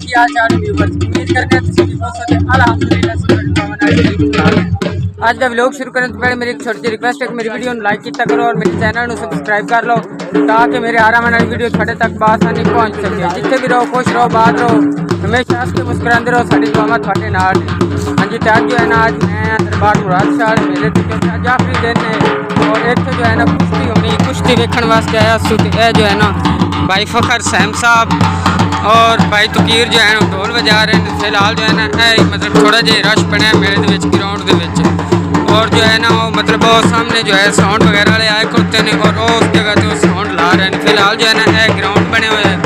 की हाल चाल व्यूअर्स, उम्मीद करते हैं सभी दोस्तों से अल्हम्दुलिल्लाह। आज का व्लॉग शुरू करने से पहले मेरी एक छोटी सी रिक्वेस्ट है कि मेरी वीडियो लाइक किया करो और मेरे चैनल को सब्सक्राइब कर लो ताकि मेरे आराम वाली वीडियो थोड़े तक आसानी पहुंच सके। जितने भी रहो खुश रहो, बात रहो, हमेशा हंस के मुस्कुराते रहो, साड़ी दुआवां थोड़े नाल। हाँ जी, आज जो है ना, आज मैं दरबार मुराद शाह मेले क्योंकि आज आखिरी दिन है और एक जो है ना कुश्ती होनी, कुश्ती देखने वास्ते आया सुते जो है ना भाई फखर सैम साहब और भाई तकीर जो है ना ढोल बजा रहे हैं। फिलहाल जो है ना मतलब थोड़ा जिहा रश बनया मेले के ग्राउंड के और जो है ना वो मतलब वो सामने जो है साउंड वगैरह वाले आए करते हैं और वो उस जगह तो साउंड ला रहे हैं। फिलहाल जो है ना ग्राउंड बने हुए हैं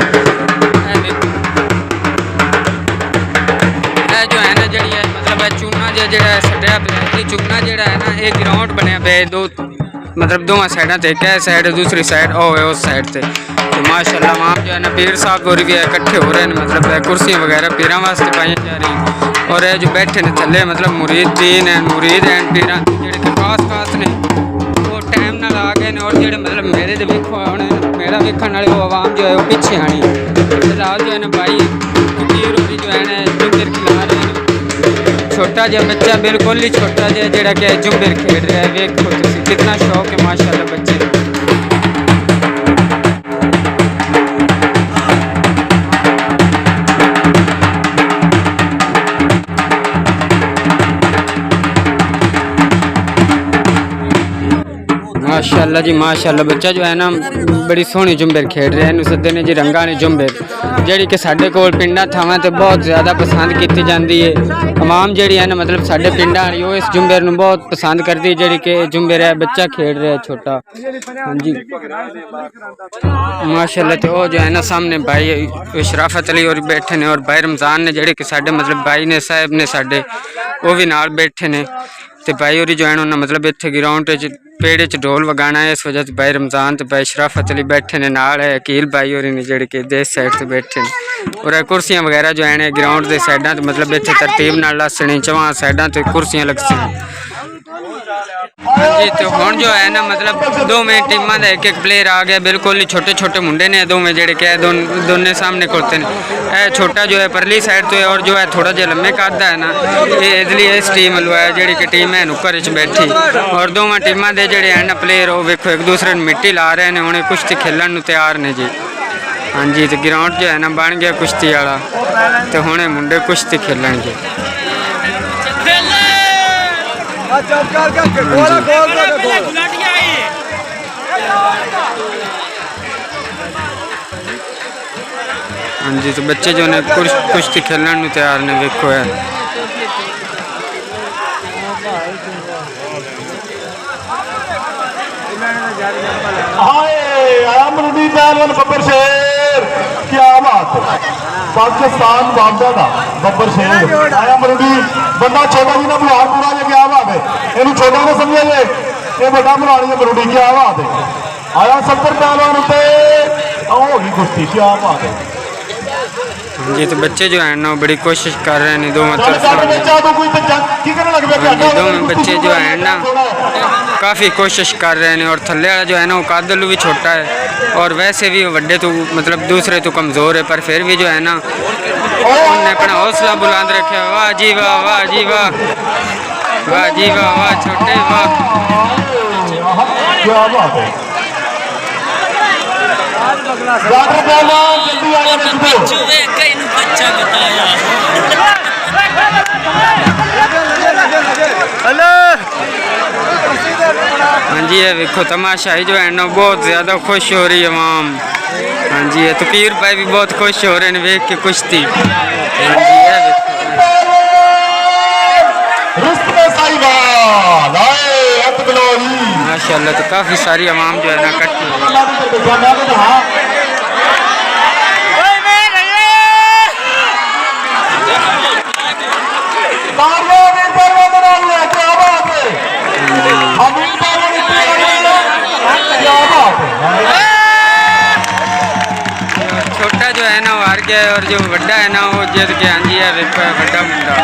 जो है ना जी मतलब चूना जो सटिया पे चूना जोड़ा है ना ये ग्राउंड बनया पे दो मतलब दोवें साइडों से एक साइड दूसरी साइड उस साइड से तो माशाल्लाह वहाँ जो है ना पीर साहब और भी इकट्ठे हो रहे हैं। मतलब कुर्सियाँ वगैरह पीर वास्ते पाई जा रही और ये जो बैठे ने थले मतलब मुरीदीन है मुरीद हैं पीर जो खास ने वो टाइम ना ला गए और जो मतलब मेले के वेखो आने मेला वेखण वाले वो आवाम जो है वो पीछे आनी। फिलहाल जो है ना भाई फकीर होरी जो है ना जुम्बर खिला रहे हैं। छोटा जिहा बच्चा बिल्कुल ही छोटा जिहा जिहड़ा कि जुम्बर खेल रहा है। वेखो तुसीं कितना शौक है माशाल्लाह बच्चे। माशाल्लाह जी माशाल्लाह बच्चा जो है ना बड़ी सोहनी जुम्बर खेड रहा है। सदे ने जी रंगा ने जुम्बर जी कि साढ़े कोल पिंडा थावां ते बहुत ज़्यादा पसंद की जाती है। तमाम जी है ना मतलब साढ़े पिंडा वाली वो इस जुम्बर में बहुत पसंद करती है जी कि जुम्बर है बच्चा खेड रहा है छोटा। हाँ जी माशाल्लाह। तो वो जो है ना सामने भाई शराफत अली और बैठे ने और भाई रमज़ान ने जी कि साढ़े मतलब भाई ने साहब ने साढ़े वो भी नाल बैठे ने तो भाई और जो है ना मतलब इतने ग्राउंड पेड़ च ढोल वगाना है। इस वजह से भाई रमज़ान तो भाई शराफत अली बैठे ने नाल है अकील भाई और ने जोड़े कि देश साइड से बैठे हैं और कुर्सियाँ वगैरह जो है ग्राउंड के साइडा तो मतलब इतने तरतीब नाल लसनी चवां साइडा तो कुर्सियाँ लगसी। हाँ जी तो हुण जो है ना मतलब दोवें टीमां दा एक प्लेयर आ गया बिल्कुल ही छोटे छोटे मुंडे ने दोवें जेडे कि दोनों सामने खुलते हैं। छोटा जो है परली साइड तो है और जो है थोड़ा जिहा लम्बे कद है ना ये इजली इस टीम लो है जी कि टीम है नुकर बैठी और दोवें टीमां दे जेडे हैं ना प्लेयर वो वेखो एक दूसरे ने मिट्टी ला रहे हैं। हुणे कुश्ती खेलन तैयार ने जी। हाँ जी तो ग्राउंड जो है ना बन गया कुश्ती वाला तो हुणे मुंडे कुश्ती खेलणगे। हाँ जी तो बच्चे जो ने कुश्ती खेलने तैयार ने देखो है। क्या बात है पाकिस्तान वापदा का बब्बर शेर आया मरूदी बंदा छोटा जी ना बुलान पूरा जो क्या बात है इन छोटा ना समझे जे ये बड़ा बुलानी है मरूदी क्या बात है आया 70 पहलवान होगी कुश्ती क्या बात है। जी तो बच्चे जो है ना बड़ी कोशिश कर रहे हैं दो मतलब दोनों बच्चे जो है ना काफ़ी कोशिश कर रहे हैं और थल्ले वाला जो है ना वो कादलू भी छोटा है और वैसे भी वड्डे तो मतलब दूसरे तो कमज़ोर है पर फिर भी जो है ना उन्होंने अपना हौसला बुलंद रखा। वाह जी वाह वाह जी वाह वाह जी वाह वाह छोटे वाह। हाँ जी ये देखो तमाशाई जो है ना बहुत ज़्यादा खुश हो रही है आवाम। हाँ जी ये तकीर भाई भी बहुत खुश हो रहे हैं देख के कुश्ती। हाँ जी माशाल्लाह तो काफ़ी सारी आवाम जो है ना इकट्ठी छोटा जो है ना वो हार गया और जो बड़ा है ना वो जीत गया। हाँ जी है बड़ा मुंडा।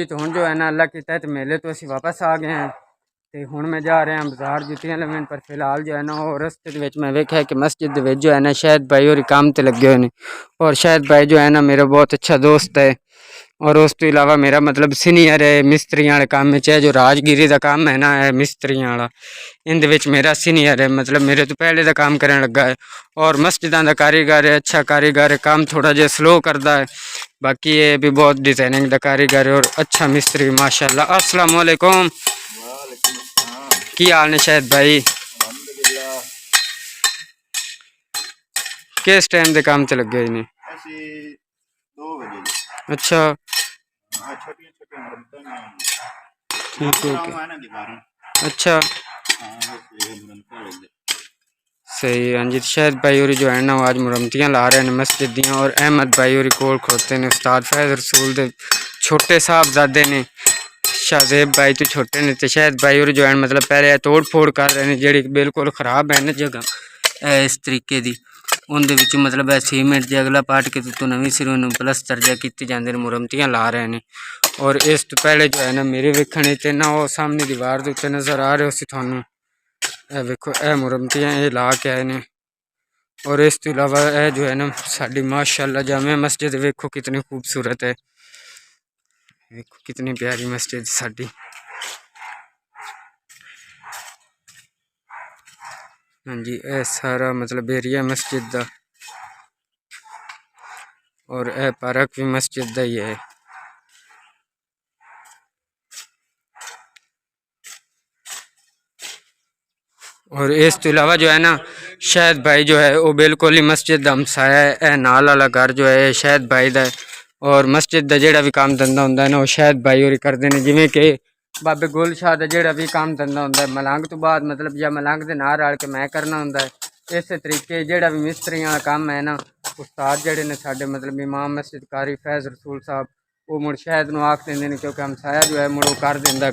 जी तो हुण जो है ना अल्लाह की तहत मेले तो असी वापस आ गए हैं तो हुण मैं जा रहे हैं बाजार जुतियां लैन पर फिलहाल जो है ना वो रस्ते दे विच मैं वेख्या कि मस्जिद दे विच जो है ना शायद भाई और काम ते लगे हुए ने और शायद भाई जो है ना मेरा बहुत अच्छा दोस्त है और उस तो इलावा मेरा मतलब सीनियर है मिस्त्रियां वाले काम में चाहे जो राजगिरी का काम है ना है मिस्त्रियां वाला इन विच मेरा सीनियर है मतलब मेरे तो पहले का काम करने लगा है और मस्जिदां का कारीगर है अच्छा कारीगर है काम थोड़ा जिहा स्लो करता है बाकी ये भी बहुत डिजाइनिंग का कारीगर है और अच्छा मिस्त्री माशाल्लाह। अस्सलाम वालेकुम की हाल ने शायद भाई किस टाइम के काम ते लगे ने? 2 बजे अच्छा छोटी ठीक है अच्छा सही हाँ जी शायद भाई और जो है ना आज मुरम्मतियाँ ला रहे हैं मस्जिद दियाँ और अहमद भाई और कोल खोते ने उस्ताद फैज़ रसूल दे छोटे साहबजादे ने शाहजेब भाई तो छोटे ने तो शायद भाई और जो है मतलब पहले तोड़ फोड़ कर रहे हैं जी बिल्कुल खराब है ना जगह इस तरीके की उनके मतलब सीमेंट जो अगला पाट के तो नवी सिरों प्लस्तर जा की जाते मुरम्मतियाँ ला रहे हैं और इस तो पहले जो है ना मेरे वेखने ते ना वो सामने दीवार के उत्ते नज़र आ रहे हो थानू वेखो यह मुरम्मतियाँ ये ला के आए ने और इस तो इलावा यह जो है ना साड़ी माशाल्लाह जामे मस्जिद वेखो कितनी खूबसूरत है वेखो कितनी प्यारी मस्जिद साड़ी हाँ जी यह सारा मतलब एरिया मस्जिद का और यह पार्क भी मस्जिद का ही है और इस तो इलावा जो है ना शायद भाई जो है वो बिल्कुल ही मस्जिद का हमसाया है नाल वाला घर जो है शायद भाई का और मस्जिद का जोड़ा भी काम धंधा होंगे ना वो शायद भाई और करते हैं जिमें कि बाबे गुल शाह का जोड़ा भी काम धंधा होंगे मलंग तो बाद मतलब या मलंग के नाल रल के मैं करना होंगे इस तरीके जोड़ा भी मिस्त्रियों का काम है ना उस्ताद जोड़े ने साढ़े मतलब इमाम मस्जिद कारी फैज़ रसूल साहब वो मुड़ शायद आख देंगे क्योंकि हमसाया जो है मुड़ कर देंगे।